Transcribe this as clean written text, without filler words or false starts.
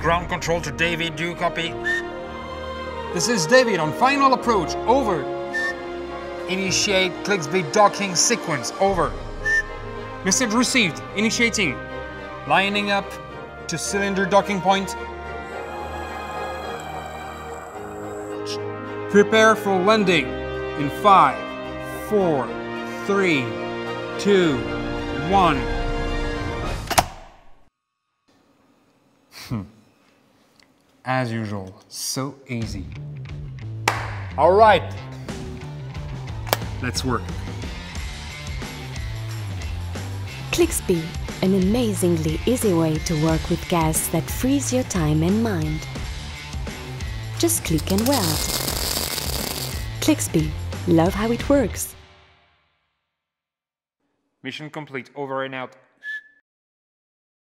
Ground control to David, do you copy? This is David on final approach, over. Initiate Clixby docking sequence, over. Message received, initiating. Lining up to cylinder docking point. Prepare for landing in 5, 4, 3, 2, 1. As usual, so easy. All right, let's work. Clixby, an amazingly easy way to work with gas that frees your time and mind. Just click and weld. Clixby, love how it works. Mission complete, over and out.